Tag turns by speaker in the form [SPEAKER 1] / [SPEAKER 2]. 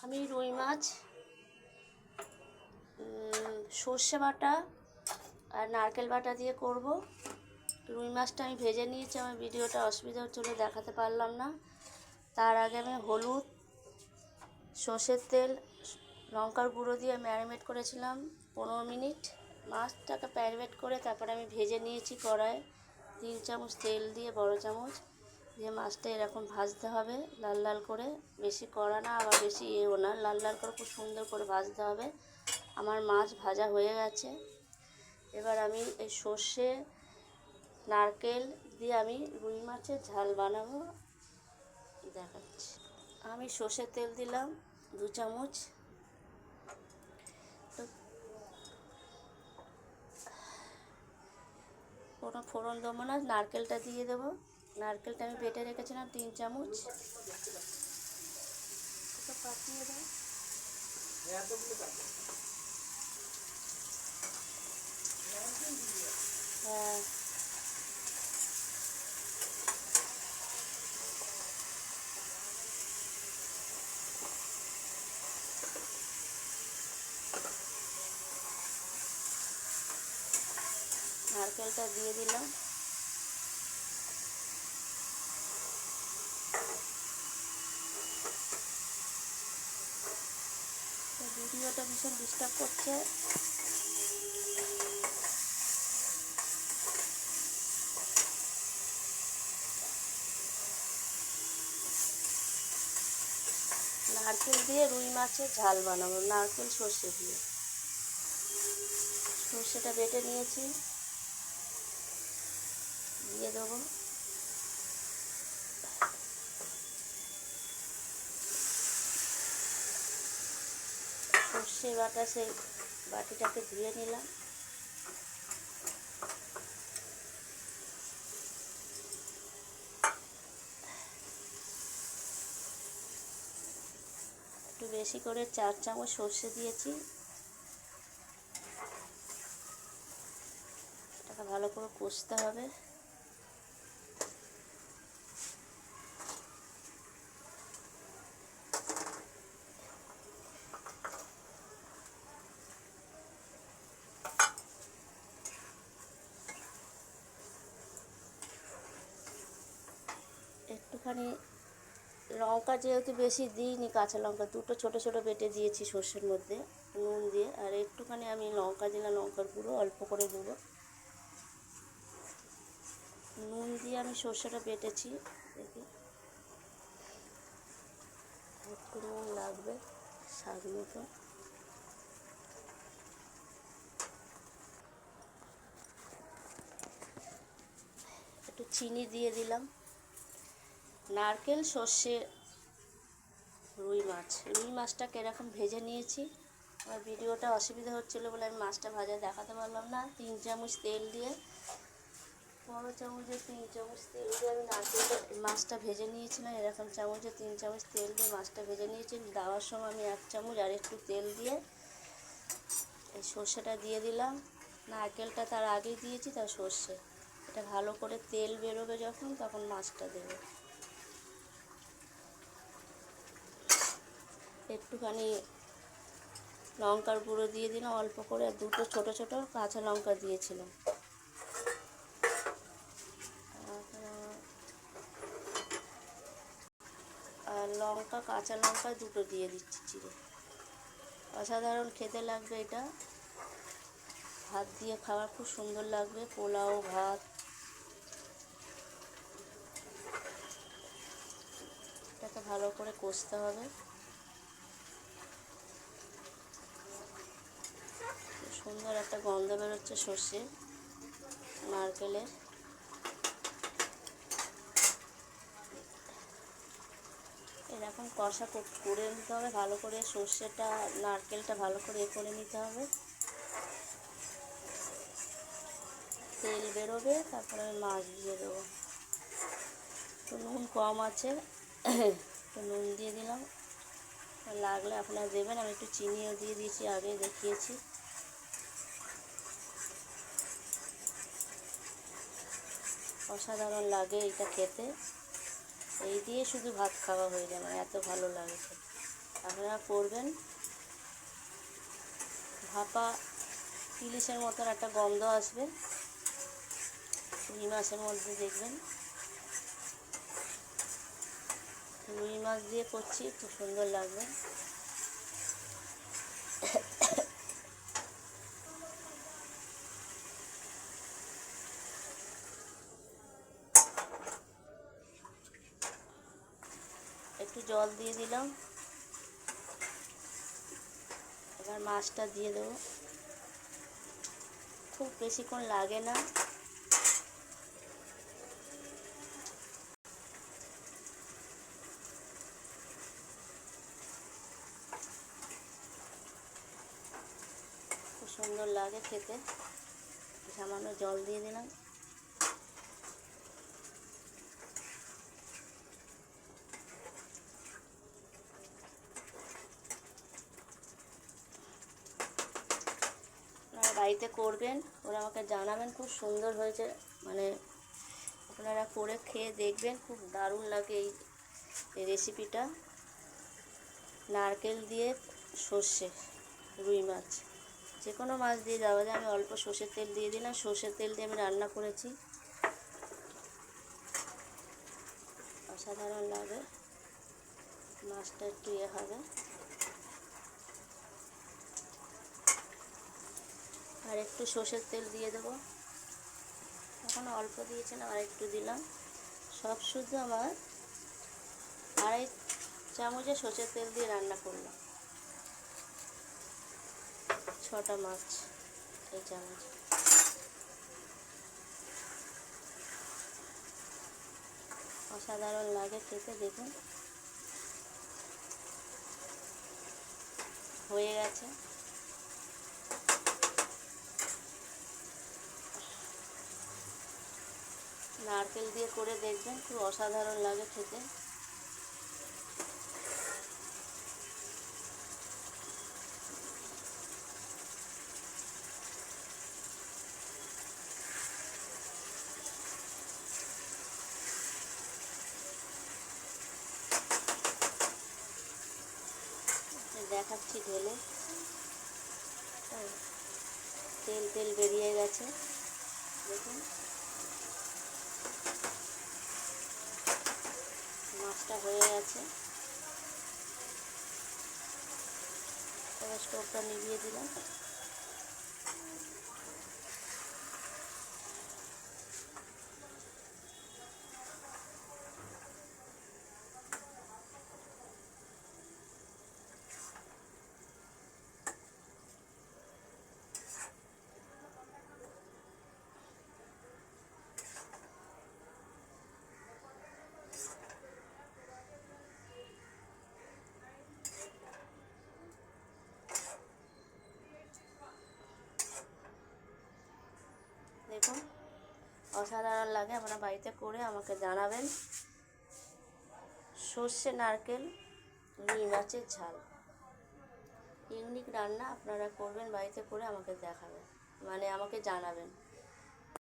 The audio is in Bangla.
[SPEAKER 1] আমি রুই মাছ সর্ষে বাটা আর নারকেল বাটা দিয়ে করব। রুই মাছটা আমি ভেজে নিয়েছি, আমার ভিডিওটা অসুবিধা হচ্ছিল দেখাতে পারলাম না। তার আগে আমি হলুদ, সর্ষের তেল, লঙ্কার গুঁড়ো দিয়ে ম্যারিনেট করেছিলাম 15 মিনিট। মাছটাকে ম্যারিনেট করে তারপরে আমি ভেজে নিয়েছি কড়াইয়ে 3 চামচ তেল দিয়ে, বড় চামচ দিয়ে মাছটা এরকম ভাজতে হবে লাল লাল করে, বেশি কড়া না আবার বেশি ইয়েও না, লাল লাল করে খুব সুন্দর করে ভাজতে হবে। আমার মাছ ভাজা হয়ে গেছে। এবার আমি এই সর্ষে নারকেল দিয়ে আমি রুই মাছের ঝাল বানাবো, দেখাচ্ছি। আমি সর্ষের তেল দিলাম 2 চামচ, কোনো ফোড়ন দেবো না, নারকেলটা দিয়ে দেবো। নারকেলটা আমি বেটে রেখেছিলাম 3 চামচ। পাঠিয়ে দাও। হ্যাঁ, নারকেলটা দিয়ে দিলাম। ভিডিওটা ভীষণ ডিস্টার্ব করছে। নারকেল দিয়ে রুই মাছের ঝাল বানাবো, নারকেল সর্ষে দিয়ে। সর্ষেটা বেটে নিয়েছি, দিয়ে দেবো। সর্ষে বাটা সেই বাটিটাকে ধুয়ে নিলাম। একটু বেশি করে 4 চামচ সর্ষে দিয়েছি। এটাকে ভালো করে কষতে হবে। একটুখানি লঙ্কা যেহেতু বেশি দিইনি, কাঁচা লঙ্কা 2টো ছোটো ছোটো বেটে দিয়েছি সর্ষের মধ্যে নুন দিয়ে, আর একটুখানি আমি লঙ্কা দিলাম, লঙ্কার গুঁড়ো অল্প করে দেবো। নুন দিয়ে আমি সর্ষেটা বেটেছি, দেখি একটু নুন লাগবে স্বাদ মতো। একটু চিনি দিয়ে দিলাম। নারকেল সর্ষে রুই মাছটাকে এরকম ভেজে নিয়েছি। আমার ভিডিওটা অসুবিধা হচ্ছিলো বলে আমি মাছটা ভাজা দেখাতে পারলাম না। 3 চামচ তেল দিয়ে, বড় চামচে 3 চামচ তেল দিয়ে আমি নারকেলটা মাছটা ভেজে নিয়েছিলাম। এরকম চামচে 3 চামচ তেল দিয়ে মাছটা ভেজে নিয়েছি। দেওয়ার সময় আমি 1 চামচ আর একটু তেল দিয়ে এই সর্ষেটা দিয়ে দিলাম। নারকেলটা তার আগেই দিয়েছি, তার সর্ষে এটা ভালো করে তেল বেরোবে যখন, তখন মাছটা দেবো। একটুখানি লঙ্কার গুঁড়ো দিয়ে দিলাম অল্প করে, আর 2টো ছোটো ছোটো কাঁচা লঙ্কা দিয়েছিলাম। আর লঙ্কা, কাঁচা লঙ্কা 2টো দিয়ে দিচ্ছি চিড়ে। অসাধারণ খেতে লাগবে এটা, ভাত দিয়ে খাওয়া খুব সুন্দর লাগবে, পোলাও ভাত। এটাকে ভালো করে কষতে হবে। সুন্দর একটা গন্ধ বেরোচ্ছে সর্ষে নারকেলের। এরকম কষা করে নিতে হবে ভালো করে, সর্ষেটা নারকেলটা ভালো করে করে নিতে হবে। তেল বেরোবে, তারপরে আমি মাছ দিয়ে দেবো। তো নুন কম আছে, তো নুন দিয়ে দিলাম, লাগলে আপনারা দেবেন। আমি একটু চিনিও দিয়ে দিয়েছি, আগে দেখিয়েছি। অসাধারণ লাগে এটা খেতে, এই দিয়ে শুধু ভাত খাওয়া হয়ে যাবে, এত ভালো লাগে খেতে। আপনারা করবেন। ভাপা ইলিশের মতন একটা গন্ধ আসবে রুই মাছের মধ্যে, দেখবেন। রুই মাছ দিয়ে করছি, খুব সুন্দর লাগবে। একটু জল দিয়ে দিলাম, এবার মাছটা দিয়ে দেবো। খুব বেশিক্ষণ লাগে না। খুব সুন্দর লাগে খেতে। সামান্য জল দিয়ে দিলাম। আপনারা বাড়িতে করবেন, ওরা আমাকে জানাবেন খুব সুন্দর হয়েছে। মানে আপনারা করে খেয়ে দেখবেন, খুব দারুণ লাগে এই রেসিপিটা। নারকেল দিয়ে সর্ষে রুই মাছ, যে কোনো মাছ দিয়ে যাওয়া যায়। আমি অল্প সর্ষের তেল দিয়ে দিলাম, সর্ষের তেল দিয়ে আমি রান্না করেছি, অসাধারণ লাগে। মাছটা একটু হবে। আর একটু সর্ষের তেল দিয়ে দেবো। এখন অল্প দিয়েছিলাম, আর একটু দিলাম। সব শুদ্ধ আমার 2.5 চামচে সর্ষের তেল দিয়ে রান্না করলাম। 6টা মাছ এই চামচ। অসাধারণ লাগে খেতে। দেখুন হয়ে গেছে। নারকেল দিয়ে করে দেখবেন, খুব অসাধারণ লাগে খেতে। দেখাচ্ছি ঢেলে। তেল তেল বেরিয়ে গেছে, দেখুন। মাছটা হয়ে গেছে। এবার স্টোভটা নিভিয়ে দিলাম। দেখুন অসাধারণ লাগে। আপনারা বাড়িতে করে আমাকে জানাবেন। সর্ষে নারকেল রুই মাছের ঝাল, ইউনিক রান্না। আপনারা করবেন বাড়িতে করে, আমাকে দেখাবেন, মানে আমাকে জানাবেন।